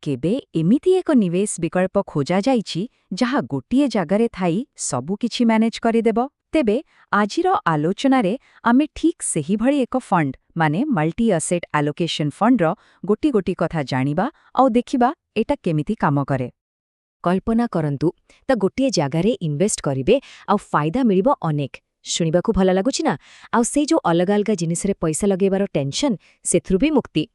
केबे एमिति एक निवेश विकल्प खोजा जाइछि जहा गोटिए जागारे थाई सबु किछि मैनेज करिदेब। तेबे आजिर आलोचनारे आमे ठीक सेही भଳି एक फंड माने मल्टी असेट एलोकेशन फंडर गोटी गोटी कथा जानिबा आउ देखिबा एटा केमिति काम करे। कल्पना करंतु त गोटिए जागारे इन्वेस्ट करिवे आउ फायदा मिलिबो अनेक। शुणिबाकू भला लागुछि ना? आउ से जो अलग अलग जिनिसरे पैसा लगेबार टेंशन सेथुरु भी मुक्ति।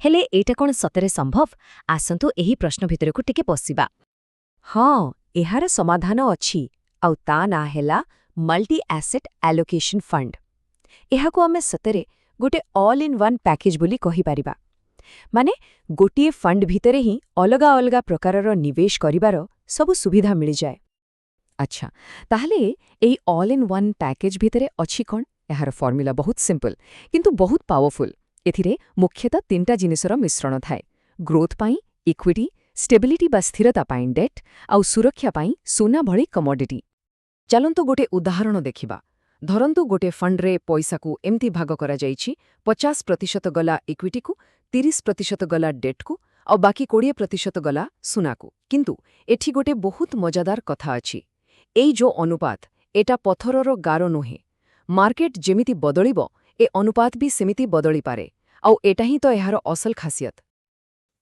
हेले एटा कोन सतरे संभव? आसंतु एही प्रश्न भितरकू टिके पसिबा। हाँ, एहार समाधान अछि आउ ता ना हेला मल्टी एसेट एलोकेशन फंड। एहाकू आमे सतरे गोटे ऑल इन वन पैकेज बोली कहि पारिबा। माने गोटिए फंड भितरे ही अलगा अलगा प्रकारर निवेश करिबार सबु सुविधा मिल जाए। अच्छा, ताहले एई ऑल इन वन पैकेज भितरे अछि कोन? एहार फॉर्मूला बहुत सिंपल किंतु बहुत पावरफुल। एथिरे मुख्यतः तीनटा जिनिसर मिश्रण थाए। ग्रोथ पाई इक्विटी, स्टेबिलिटी बा स्थिरता पाई डेट, आउ सुरक्षा पाई सोना भଳି कमोडिटी। चलंतु गोटे उदाहरण देखिबा। धरंतु गोटे फंडरे पैसाकू एमती भाग करा जाइछि 50% गला इक्विटीकू, 30% गला डेटकू और बाकी 20% गला सुनाकू। किंतु एठी गोटे बहुत मजादार कथा अछि। एई जो अनुपात एटा पथरर गारो नुहे। मार्केट जेमिति बदलिबो ए अनुपात भी सेमिति बदली पारे। आउ एटा ही तो एहार असल खासियत।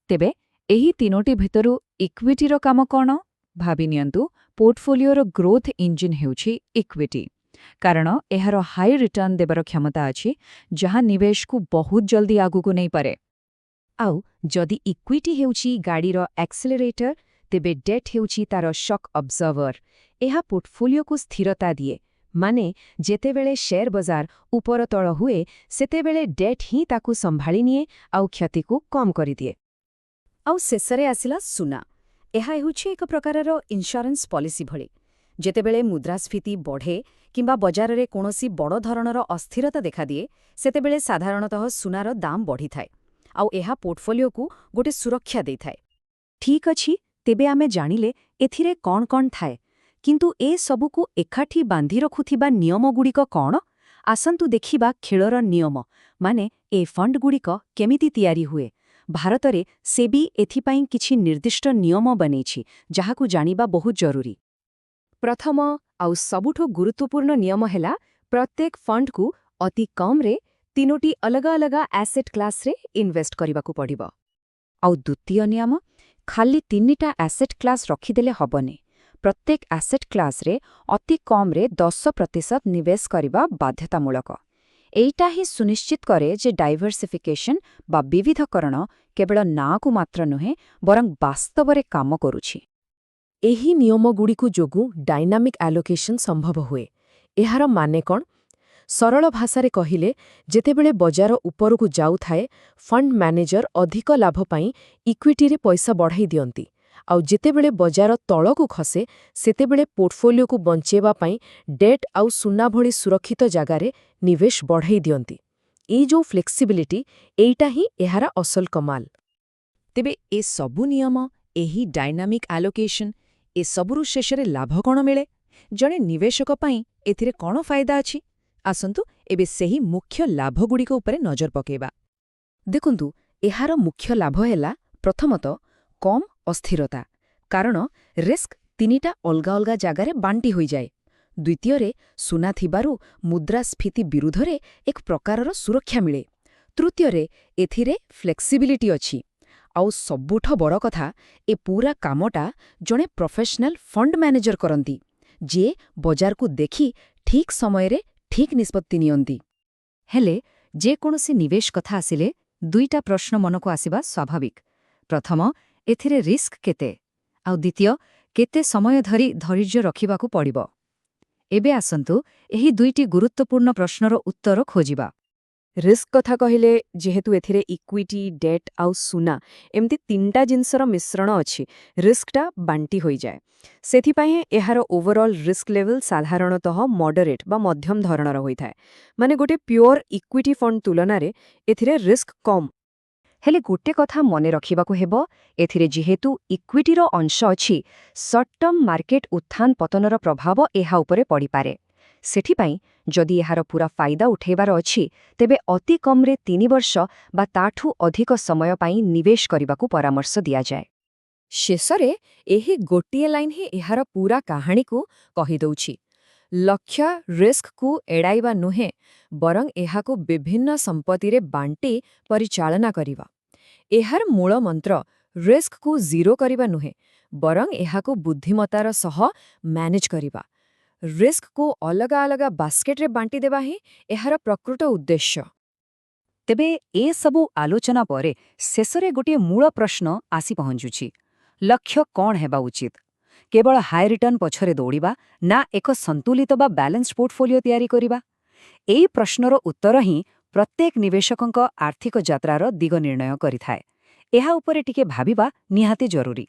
तेबे एही तीनोटी भितरु इक्विटीर काम कोन? भाबी नियंतु पोर्टफोलियोर ग्रोथ इंजिन हेउछि इक्विटी। कारण एहार हाई रिटर्न देबर क्षमता अछि जहा निवेश को बहुत जल्दी आगुकू नहीं पारे। आउ जदि इक्विटी हेउछि गाड़ीर एक्सेलरेटर, तेबे डेट हेउछि तार शॉक ऑब्जर्वर। एहा पोर्टफोलियो को स्थिरता दिए। माने जेतेबेले शेयर बाजार ऊपर तळ हुए सेतेबेले डेट ही ताकू संभाली निए आउ क्षति को कम करि दिए। आउ शेषरे आसिला सुना। एहा हेउछि एक प्रकारर इंश्योरेंस पॉलिसी भଳି। जेतेबेले मुद्रास्फीति बढ़े किंबा बजाररे कोनोसी बड़ धरणर अस्थिरता देखा दिए सेतेबेले साधारणतः सुनार दाम बढ़ी थाए। आउ एहा पोर्टफोलियो को गोटे सुरक्षा देई थाए। ठीक अछि, तेबे आमे जानिले एथिरे कोन कोन थाए। किंतु ए सबुकू एकाठी बांधी रखुथिबा नियम गुड़िक कोन? आसंतु देखिबा खेलर नियम, माने ए फंड गुड़िक केमिति तियारी हुए। भारतरे सेबी एथिपाई किछि निर्दिष्ट नियम बनेछि जाहाकू जानिबा बहुत जरूरी। प्रथम आउ सबुठो गुरुत्वपूर्ण नियम हेला प्रत्येक फंड को अति कम रे 3टी अलग अलग एसेट क्लास रे इन्वेस्ट करबाकू पड़िबो। आउ द्वितीय नियम, खाली 3टा एसेट क्लास रखिदेले हबने। प्रत्येक एसेट क्लास रे अति कम रे 10% निवेश करिबा बाध्यतामूलक। एइटा ही सुनिश्चित करे जे डाइवर्सिफिकेशन बा विविधकरण केवल नाकू मात्र नुहे बरं वास्तवरे काम करुछि। एही नियम गुड़िकू जोगु डायनामिक एलोकेशन संभव हुए। एहार माने कोन? सरल भाषारे कहिले जेतेबेले बजार उपरकू जाउथाए फंड मैनेजर अधिक लाभ पाई इक्विटी रे पैसा बढ़ाई दियंती। आउ जेतेबेले बजार तळकू खसे सेतेबेले पोर्टफोलियो को बंचेबा पाई डेट आउ सुना भଳି सुरक्षित जगारे निवेश बढ़ाई दियंती। ए जो फ्लेक्सिबिलिटी एइटा ही एहारा असल कमाल। तेबे ए सबु नियम, एही डायनामिक एलोकेशन, ए सबुरु शेषरे लाभ कोन मिले? जणे निवेशक पाई एथिरे कोन फायदा अछि? आसंतु एबे सेही मुख्य लाभ गुड़िक उपरे नजर पकेबा। देखंतु एहार मुख्य लाभ हेला प्रथमतः कम अस्थिरता। कारण रिस्क 3टा अलगा अलगा जगारे बांटी होई जाए। द्वितीयरे सुना थिबारु मुद्रास्फीति विरुद्धरे एक प्रकारर सुरक्षा मिले। तृतीयरे एथिरे फ्लेक्सिबिलिटी अछि। आउ सबुठ बड़ कथा, ए पूरा कामटा जणे प्रोफेशनल फंड मैनेजर करंती, जे बजार को देखी ठीक समयरे ठीक निष्पत्ति नियंती। हेले जे कोनोसी निवेश कथा आसिले 2टा प्रश्न मनको आसिबा स्वाभाविक। प्रथम, एथिरे रिस्क केते? आउ द्वितीय, केते समय धरी धैर्य रखिबाकू पड़िबो? एबे आसंतु एही 2टी गुरुत्वपूर्ण प्रश्नर उत्तर खोजिबा। रिस्क कथा कहिले जेहेतु एथिरे इक्विटी, डेट आउ सुना एमती 3टा जिनसर मिश्रण अछि, रिस्कटा बांटी होई जाए। सेथिपाई एहार ओवरऑल रिस्क लेवल साधारणतः मॉडरेट बा मध्यम धरणर होई थाए। माने गोटे प्योर इक्विटी फंड तुलनारे एथिरे रिस्क कम। हेले गोटे कथा मने रखिबाकू हेबो, एथिरे जेहेतु इक्विटीर अंश अछि, शॉर्ट टर्म मार्केट उत्थान पतनर प्रभाव एहा उपरे पड़ी पारे। सेठिपाई जदि एहार पूरा फायदा उठेबार अछि, तेबे अति कमरे 3 वर्ष बा ताठू अधिक समय पाई निवेश करिबाकू परामर्श दिया जाए। ଶେଷରେ ଏହି ଗୋଟିଏ ଲାଇନ୍ ହିଁ ଏହାର ପୂରା କାହାଣୀକୁ କହିଦେଉଛି। ଲକ୍ଷ୍ୟ ରିସ୍କକୁ ଏଡ଼ାଇବା ନୁହେଁ, ବରଂ ଏହାକୁ ବିଭିନ୍ନ ସମ୍ପତ୍ତିରେ ବାଣ୍ଟି ପରିଚାଳନା କରିବା। ଏହାର ମୂଳ ମନ୍ତ୍ର ରିସ୍କକୁ ଜିରୋ କରିବା ନୁହେଁ, ବରଂ ଏହାକୁ ବୁଦ୍ଧିମତାର ସହ ମ୍ୟାନେଜ୍ କରିବା। ରିସ୍କକୁ ଅଲଗା ଅଲଗା ବାସ୍କେଟରେ ବାଣ୍ଟିଦେବା ହିଁ ଏହାର ପ୍ରକୃତ ଉଦ୍ଦେଶ୍ୟ। ତେବେ ଏସବୁ ଆଲୋଚନା ପରେ ଶେଷରେ ଗୋଟିଏ ମୂଳ ପ୍ରଶ୍ନ ଆସି ପହଞ୍ଚୁଛି। ଲକ୍ଷ୍ୟ କ'ଣ ହେବା ଉଚିତ? କେବଳ ହାଇ ରିଟର୍ନ ପଛରେ ଦୌଡ଼ିବା, ନା ଏକ ସନ୍ତୁଳିତ ବା ବାଲାନ୍ସଡ୍ ପୋର୍ଟଫୋଲିଓ ତିଆରି କରିବା? ଏହି ପ୍ରଶ୍ନର ଉତ୍ତର ହିଁ ପ୍ରତ୍ୟେକ ନିବେଶକଙ୍କ ଆର୍ଥିକ ଯାତ୍ରାର ଦିଗ ନିର୍ଣ୍ଣୟ କରିଥାଏ। ଏହା ଉପରେ ଟିକେ ଭାବିବା ନିହାତି ଜରୁରୀ।